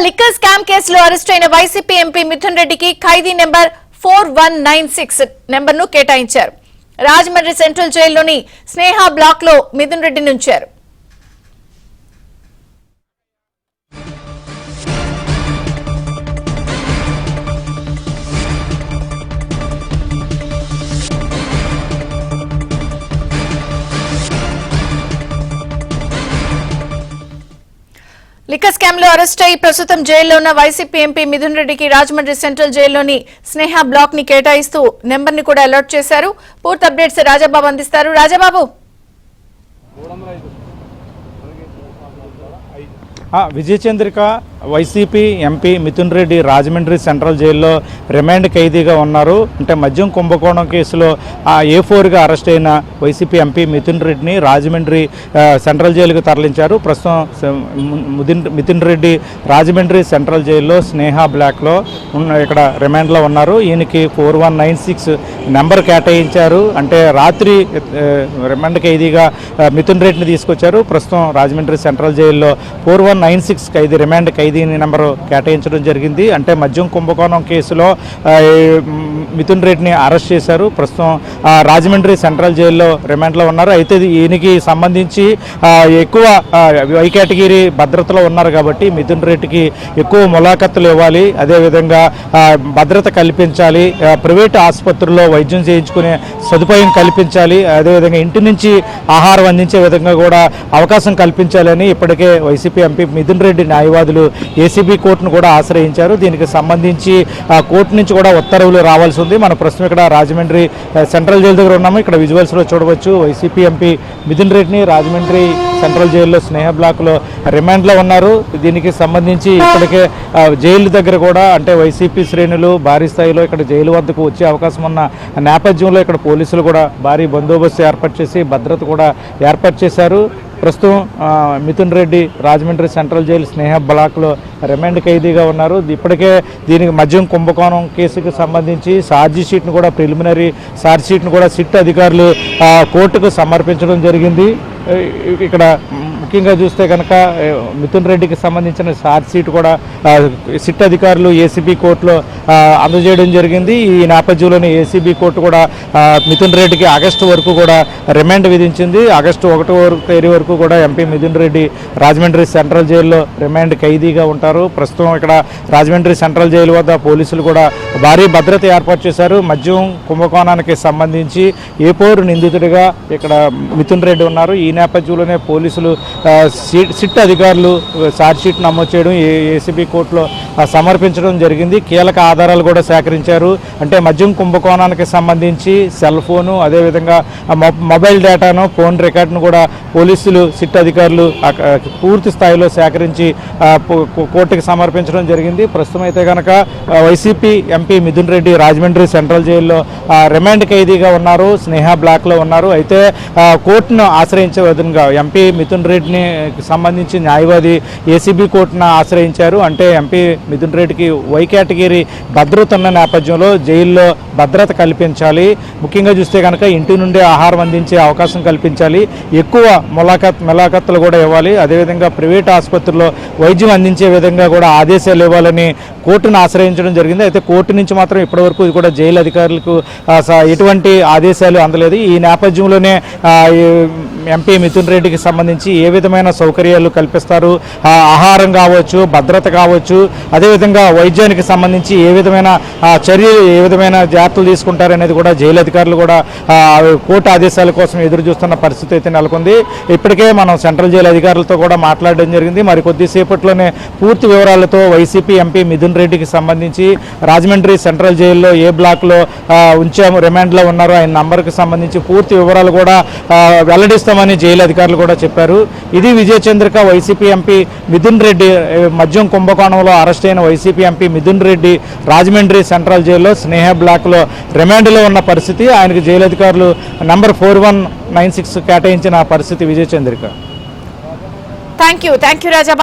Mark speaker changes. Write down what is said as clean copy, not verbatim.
Speaker 1: Liquor scam కేసులో arrest అయిన YCP MP Mithun రెడ్డికి ఖైదీ నెంబర్ 4196 నెంబర్ను కేటాయించారు. రాజమండ్రి సెంట్రల్ జైల్లోని స్నేహ బ్లాక్ లో మిథున్ రెడ్డిని ఉంచారు. లిక్కర్ స్కామ్ లో అరెస్ట్ అయి ప్రస్తుతం జైల్లో ఉన్న వైసీపీ ఎంపీ మిథున్ రెడ్డికి రాజమండ్రి సెంట్రల్ జైల్లోని స్నేహ బ్లాక్ ని కేటాయిస్తూ నెంబర్ ని కూడా అలాట్ చేశారు. పూర్తి అప్డేట్స్ రాజాబాబు అందిస్తారు. రాజాబాబు,
Speaker 2: విజయచంద్రిక వైసీపీ ఎంపీ మిథున్ రెడ్డి రాజమండ్రి సెంట్రల్ జైల్లో రిమాండ్ ఖైదీగా ఉన్నారు. అంటే మద్యం కుంభకోణం కేసులో A4గా అరెస్ట్ అయిన వైసీపీ ఎంపీ మిథున్ రెడ్డిని రాజమండ్రి సెంట్రల్ జైలుకు తరలించారు. ప్రస్తుతం మిథున్ రెడ్డి రాజమండ్రి సెంట్రల్ జైల్లో స్నేహ బ్లాక్లో ఇక్కడ రిమాండ్లో ఉన్నారు. ఈయనకి 4196 నెంబర్ కేటాయించారు. అంటే రాత్రి రిమాండ్ ఖైదీగా మిథున్ రెడ్డిని తీసుకొచ్చారు. ప్రస్తుతం రాజమండ్రి సెంట్రల్ జైల్లో 4196 ఖైదీ రిమాండ్ ఖైదీ నెంబరు కేటాయించడం జరిగింది. అంటే మద్యం కుంభకోణం కేసులో మిథున్ రెడ్డిని అరెస్ట్ చేశారు. ప్రస్తుతం రాజమండ్రి సెంట్రల్ జైల్లో రిమాండ్లో ఉన్నారు. అయితే ఈయనకి సంబంధించి ఎక్కువ వై కేటగిరీ భద్రతలో ఉన్నారు కాబట్టి మిథున్ రెడ్డికి ఎక్కువ ములాఖతులు ఇవ్వాలి, అదేవిధంగా భద్రత కల్పించాలి, ప్రైవేట్ ఆసుపత్రుల్లో వైద్యం చేయించుకునే సదుపాయం కల్పించాలి, అదేవిధంగా ఇంటి నుంచి ఆహారం అందించే విధంగా కూడా అవకాశం కల్పించాలని ఇప్పటికే వైసీపీ ఎంపీ మిథున్ రెడ్డి న్యాయవాదులు ఏసీబీ కోర్టును కూడా ఆశ్రయించారు. దీనికి సంబంధించి కోర్టు నుంచి కూడా ఉత్తర్వులు రావాల్సి ఉంది. మన ప్రస్తుతం ఇక్కడ రాజమండ్రి సెంట్రల్ జైలు దగ్గర ఉన్నాము. ఇక్కడ విజువల్స్లో చూడవచ్చు వైసీపీ ఎంపీ మిథున్ రెడ్డిని రాజమండ్రి సెంట్రల్ జైల్లో స్నేహ బ్లాక్లో రిమాండ్లో ఉన్నారు. దీనికి సంబంధించి ఇప్పటికే జైలు దగ్గర కూడా అంటే వైసీపీ శ్రేణులు భారీ స్థాయిలో ఇక్కడ జైలు వద్దకు వచ్చే అవకాశం ఉన్న నేపథ్యంలో ఇక్కడ పోలీసులు కూడా భారీ బందోబస్తు ఏర్పాటు చేసి భద్రత కూడా ఏర్పాటు చేశారు. ప్రస్తుతం మిథున్ రెడ్డి రాజమండ్రి సెంట్రల్ జైలు స్నేహ బ్లాక్లో రిమాండ్ ఖైదీగా ఉన్నారు. ఇప్పటికే దీనికి మద్యం కుంభకోణం కేసుకు సంబంధించి ఛార్జీ షీట్ను కూడా ప్రిలిమినరీ ఛార్జ్ షీట్ను కూడా సిట్ అధికారులు కోర్టుకు సమర్పించడం జరిగింది. ఇక్కడ ముఖ్యంగా చూస్తే కనుక మిథున్ రెడ్డికి సంబంధించిన ఛార్జ్ షీట్ కూడా సిట్ అధికారులు ఏసీబీ కోర్టులో అందజేయడం జరిగింది. ఈ నేపథ్యంలోనే ఏసీబీ కోర్టు కూడా మిథున్ రెడ్డికి ఆగస్టు వరకు కూడా రిమాండ్ విధించింది. ఆగస్టు 1వ తేదీ వరకు కూడా ఎంపీ మిథున్ రెడ్డి రాజమండ్రి సెంట్రల్ జైల్లో రిమాండ్ ఖైదీగా ఉంటారు. ప్రస్తుతం ఇక్కడ రాజమండ్రి సెంట్రల్ జైలు వద్ద పోలీసులు కూడా భారీ భద్రత ఏర్పాటు చేశారు. మద్యం కుంభకోణానికి సంబంధించి A4 నిందితుడిగా ఇక్కడ మిథున్ రెడ్డి ఉన్నారు. ఈ నేపథ్యంలోనే పోలీసులు సిట్ అధికారులు ఛార్జ్షీట్ నమోదు చేయడం ఏసీబీ కోర్టులో సమర్పించడం జరిగింది. కీలక ఆధారాలు కూడా సేకరించారు. అంటే మద్యం కుంభకోణానికి సంబంధించి సెల్ ఫోను, అదేవిధంగా మొబైల్ డేటాను, ఫోన్ రికార్డును కూడా పోలీసులు సిట్ అధికారులు పూర్తి స్థాయిలో సేకరించి కోర్టుకి సమర్పించడం జరిగింది. ప్రస్తుతం అయితే కనుక YCP MP Mithun Reddy Rajahmundry central జైల్లో రిమాండ్ ఖైదీగా ఉన్నారు, స్నేహ బ్లాక్లో ఉన్నారు. అయితే కోర్టును ఆశ్రయించే విధంగా ఎంపీ మిథున్ రెడ్డిని సంబంధించి న్యాయవాది ఏసీబీ కోర్టును ఆశ్రయించారు. అంటే ఎంపీ మిథున్ రెడ్డికి వై కేటగిరీ భద్రత ఉన్న నేపథ్యంలో జైల్లో భద్రత కల్పించాలి, ముఖ్యంగా చూస్తే కనుక ఇంటి నుండి ఆహారం అందించే అవకాశం కల్పించాలి, ఎక్కువ ములాఖతులు కూడా ఇవ్వాలి, అదేవిధంగా ప్రైవేట్ ఆసుపత్రుల్లో వైద్యం అందించే విధంగా కూడా ఆదేశాలు ఇవ్వాలని కోర్టును ఆశ్రయించడం జరిగింది. అయితే కోర్టు నుంచి మాత్రం ఇప్పటివరకు కూడా జైలు అధికారులకు ఎటువంటి ఆదేశాలు అందలేదు. ఈ నేపథ్యంలోనే ఎంపీ మిథున్ రెడ్డికి సంబంధించి ఏ విధమైన సౌకర్యాలు కల్పిస్తారు, ఆహారం కావచ్చు, భద్రత కావచ్చు, అదేవిధంగా వైద్యానికి సంబంధించి ఏ విధమైన చర్యలు, ఏ విధమైన జాగ్రత్తలు తీసుకుంటారనేది కూడా జైలు అధికారులు కూడా కోర్టు ఆదేశాల కోసం ఎదురు చూస్తున్న పరిస్థితి అయితే నెలకొంది. ఇప్పటికే మనం సెంట్రల్ జైలు అధికారులతో కూడా మాట్లాడడం జరిగింది. మరి కొద్దిసేపట్లోనే పూర్తి వివరాలతో వైసీపీ ఎంపీ మిథున్ రెడ్డికి సంబంధించి రాజమండ్రి సెంట్రల్ జైల్లో ఏ బ్లాక్లో ఉంచాము, రిమాండ్లో ఉన్నారు, ఆయన నంబర్కి సంబంధించి పూర్తి వివరాలు కూడా వెల్లడిస్తామని జైలు అధికారులు కూడా చెప్పారు. ఇది విజయచంద్రిక వైసీపీ ఎంపీ మిథున్ రెడ్డి మద్యం కుంభకోణంలో అరెస్ట్ అయిన వైసీపీ ఎంపీ మిథున్ రెడ్డి రాజమండ్రి సెంట్రల్ జైల్లో స్నేహ బ్లాక్లో రిమాండ్లో ఉన్న పరిస్థితి. ఆయనకు జైలు అధికారులు నంబర్ 4196 కేటాయించిన పరిస్థితి. విజయచంద్రిక.
Speaker 1: Thank you Raja.